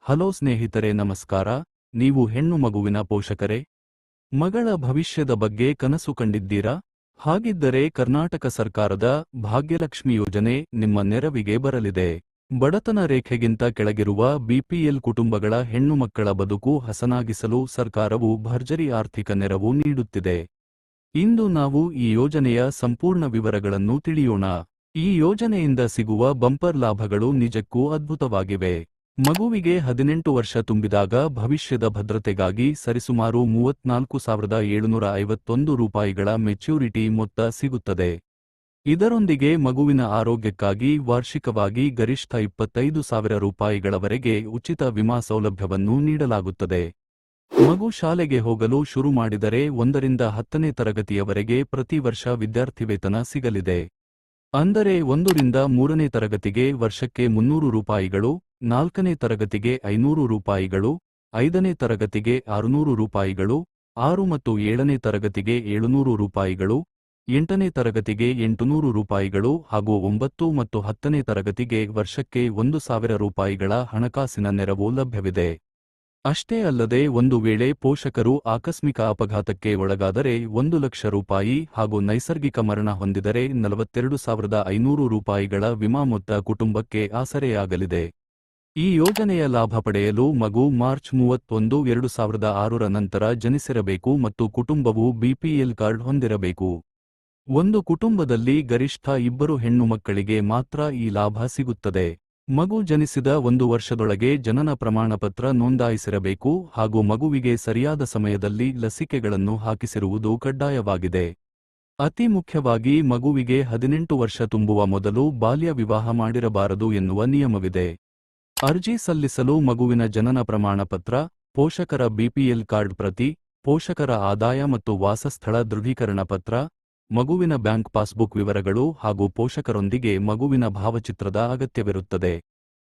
Hello ಸ್ನೇಹಿತರೆ, ನಮಸ್ಕಾರ. ನೀವು ಹೆಣ್ಣು ಮಗುವಿನ ಪೋಷಕರೇ? ಮಗಳ ಭವಿಷ್ಯದ ಬಗ್ಗೆ ಕನಸು ಕಂಡಿದ್ದೀರಾ? ಹಾಗಿದ್ದರೆ ಕರ್ನಾಟಕ ಸರ್ಕಾರದ ಭಾಗ್ಯಲಕ್ಷ್ಮಿ ಯೋಜನೆ ನಿಮ್ಮ ನೆರವಿಗೆ ಬರಲಿದೆ. ಬಡತನ ರೇಖೆಗಿಂತ ಕೆಳಗಿರುವ ಬಿಪಿಎಲ್ ಕುಟುಂಬಗಳ ಹೆಣ್ಣು ಮಕ್ಕಳ ಬದುಕು ಹಸನಾಗಿಸಲು ಸರ್ಕಾರವು ಭರ್ಜರಿ ಆರ್ಥಿಕ ನೆರವು ನೀಡುತ್ತಿದೆ. ಇಂದು ನಾವು ಈ ಯೋಜನೆಯ ಸಂಪೂರ್ಣ ವಿವರಗಳನ್ನು ತಿಳಿಯೋಣ. ಈ ಯೋಜನೆಯಿಂದ ಸಿಗುವ ಬಂಪರ್ ಲಾಭಗಳು ನಿಜಕ್ಕೂ ಅದ್ಭುತವಾಗಿವೆ. ಮಗುವಿಗೆ 18 ವರ್ಷ ತುಂಬಿದಾಗ ಭವಿಷ್ಯದ ಭದ್ರತೆಗಾಗಿ ಸರಿಸುಮಾರು 34,751 ರೂಪಾಯಿಗಳ ಮೆಚ್ಯೂರಿಟಿ ಮೊತ್ತ ಸಿಗುತ್ತದೆ. ಇದರೊಂದಿಗೆ ಮಗುವಿನ ಆರೋಗ್ಯಕ್ಕಾಗಿ ವಾರ್ಷಿಕವಾಗಿ ಗರಿಷ್ಠ 25,000 ರೂಪಾಯಿಗಳವರೆಗೆ ಉಚಿತ ವಿಮಾ ಸೌಲಭ್ಯವನ್ನು ನೀಡಲಾಗುತ್ತದೆ. ಮಗು ಶಾಲೆಗೆ ಹೋಗಲು ಶುರು ಮಾಡಿದರೆ 1ರಿಂದ 10ನೇ ತರಗತಿಯವರೆಗೆ ಪ್ರತಿ ವರ್ಷ ವಿದ್ಯಾರ್ಥಿ ವೇತನ ಸಿಗಲಿದೆ. ಅಂದರೆ 1ರಿಂದ 3ನೇ ತರಗತಿಗೆ ವರ್ಷಕ್ಕೆ 300 ರೂಪಾಯಿಗಳು, 4ನೇ ತರಗತಿಗೆ 500 ರೂಪಾಯಿಗಳು, 5ನೇ ತರಗತಿಗೆ 600 ರೂಪಾಯಿಗಳು, 6 ಮತ್ತು 7ನೇ ತರಗತಿಗೆ 700 ರೂಪಾಯಿಗಳು, 8ನೇ ತರಗತಿಗೆ 800 ರೂಪಾಯಿಗಳು ಹಾಗೂ 9 ಮತ್ತು 10ನೇ ತರಗತಿಗೆ ವರ್ಷಕ್ಕೆ 1,000 ರೂಪಾಯಿಗಳ ಹಣಕಾಸಿನ ನೆರವು ಲಭ್ಯವಿದೆ. ಅಷ್ಟೇ ಅಲ್ಲದೆ ಒಂದು ವೇಳೆ ಪೋಷಕರು ಆಕಸ್ಮಿಕ ಅಪಘಾತಕ್ಕೆ ಒಳಗಾದರೆ 1 ಲಕ್ಷ ರೂಪಾಯಿ ಹಾಗೂ ನೈಸರ್ಗಿಕ ಮರಣ ಹೊಂದಿದರೆ 42,500 ರೂಪಾಯಿಗಳ ವಿಮಾ ಮೊತ್ತ ಕುಟುಂಬಕ್ಕೆ ಆಸರೆಯಾಗಲಿದೆ. ಈ ಯೋಜನೆಯ ಲಾಭ ಪಡೆಯಲು ಮಗು ಮಾರ್ಚ್ 31, 2006ರ ನಂತರ ಜನಿಸಿರಬೇಕು ಮತ್ತು ಕುಟುಂಬವು ಬಿಪಿಎಲ್ ಕಾರ್ಡ್ ಹೊಂದಿರಬೇಕು. ಒಂದು ಕುಟುಂಬದಲ್ಲಿ ಗರಿಷ್ಠ 2 ಹೆಣ್ಣು ಮಕ್ಕಳಿಗೆ ಮಾತ್ರ ಈ ಲಾಭ ಸಿಗುತ್ತದೆ. ಮಗು ಜನಿಸಿದ 1 ವರ್ಷದೊಳಗೆ ಜನನ ಪ್ರಮಾಣಪತ್ರ ನೋಂದಾಯಿಸಿರಬೇಕು ಹಾಗೂ ಮಗುವಿಗೆ ಸರಿಯಾದ ಸಮಯದಲ್ಲಿ ಲಸಿಕೆಗಳನ್ನು ಹಾಕಿಸಿರುವುದು ಕಡ್ಡಾಯವಾಗಿದೆ. ಅತಿ ಮುಖ್ಯವಾಗಿ ಮಗುವಿಗೆ 18 ವರ್ಷ ತುಂಬುವ ಮೊದಲು ಬಾಲ್ಯ ವಿವಾಹ ಮಾಡಿರಬಾರದು ಎನ್ನುವ ನಿಯಮವಿದೆ. ಅರ್ಜಿ ಸಲ್ಲಿಸಲು ಮಗುವಿನ ಜನನ ಪ್ರಮಾಣಪತ್ರ, ಪೋಷಕರ ಬಿಪಿಎಲ್ ಕಾರ್ಡ್ ಪ್ರತಿ, ಪೋಷಕರ ಆದಾಯ ಮತ್ತು ವಾಸಸ್ಥಳ ದೃಢೀಕರಣ ಪತ್ರ, ಮಗುವಿನ ಬ್ಯಾಂಕ್ ಪಾಸ್ಬುಕ್ ವಿವರಗಳು ಹಾಗೂ ಪೋಷಕರೊಂದಿಗೆ ಮಗುವಿನ ಭಾವಚಿತ್ರದ ಅಗತ್ಯವಿರುತ್ತದೆ.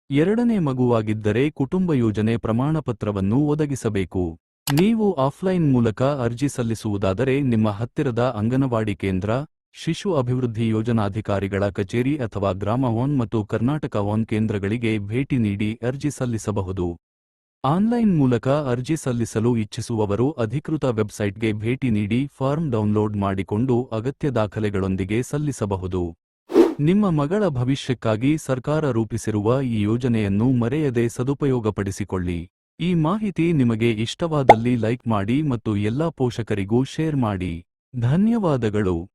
2ನೇ ಮಗುವಾಗಿದ್ದರೆ ಕುಟುಂಬ ಯೋಜನೆ ಪ್ರಮಾಣಪತ್ರವನ್ನು ಒದಗಿಸಬೇಕು. ನೀವು ಆಫ್ಲೈನ್ ಮೂಲಕ ಅರ್ಜಿ ಸಲ್ಲಿಸುವುದಾದರೆ ನಿಮ್ಮ ಹತ್ತಿರದ ಅಂಗನವಾಡಿ ಕೇಂದ್ರ, ಶಿಶು ಅಭಿವೃದ್ಧಿ ಯೋಜನಾಧಿಕಾರಿಗಳ ಕಚೇರಿ ಅಥವಾ ಗ್ರಾಮ ಒನ್ ಮತ್ತು ಕರ್ನಾಟಕ ಒನ್ ಕೇಂದ್ರಗಳಿಗೆ ಭೇಟಿ ನೀಡಿ ಅರ್ಜಿ ಸಲ್ಲಿಸಬಹುದು. ಆನ್ಲೈನ್ ಮೂಲಕ ಅರ್ಜಿ ಸಲ್ಲಿಸಲು ಇಚ್ಛಿಸುವವರು ಅಧಿಕೃತ ವೆಬ್ಸೈಟ್ಗೆ ಭೇಟಿ ನೀಡಿ ಫಾರ್ಮ್ ಡೌನ್ಲೋಡ್ ಮಾಡಿಕೊಂಡು ಅಗತ್ಯ ದಾಖಲೆಗಳೊಂದಿಗೆ ಸಲ್ಲಿಸಬಹುದು. ನಿಮ್ಮ ಮಗಳ ಭವಿಷ್ಯಕ್ಕಾಗಿ ಸರ್ಕಾರ ರೂಪಿಸಿರುವ ಈ ಯೋಜನೆಯನ್ನು ಮರೆಯದೆ ಸದುಪಯೋಗಪಡಿಸಿಕೊಳ್ಳಿ. ಈ ಮಾಹಿತಿ ನಿಮಗೆ ಇಷ್ಟವಾದಲ್ಲಿ ಲೈಕ್ ಮಾಡಿ ಮತ್ತು ಎಲ್ಲಾ ಪೋಷಕರಿಗೂ ಶೇರ್ ಮಾಡಿ. ಧನ್ಯವಾದಗಳು.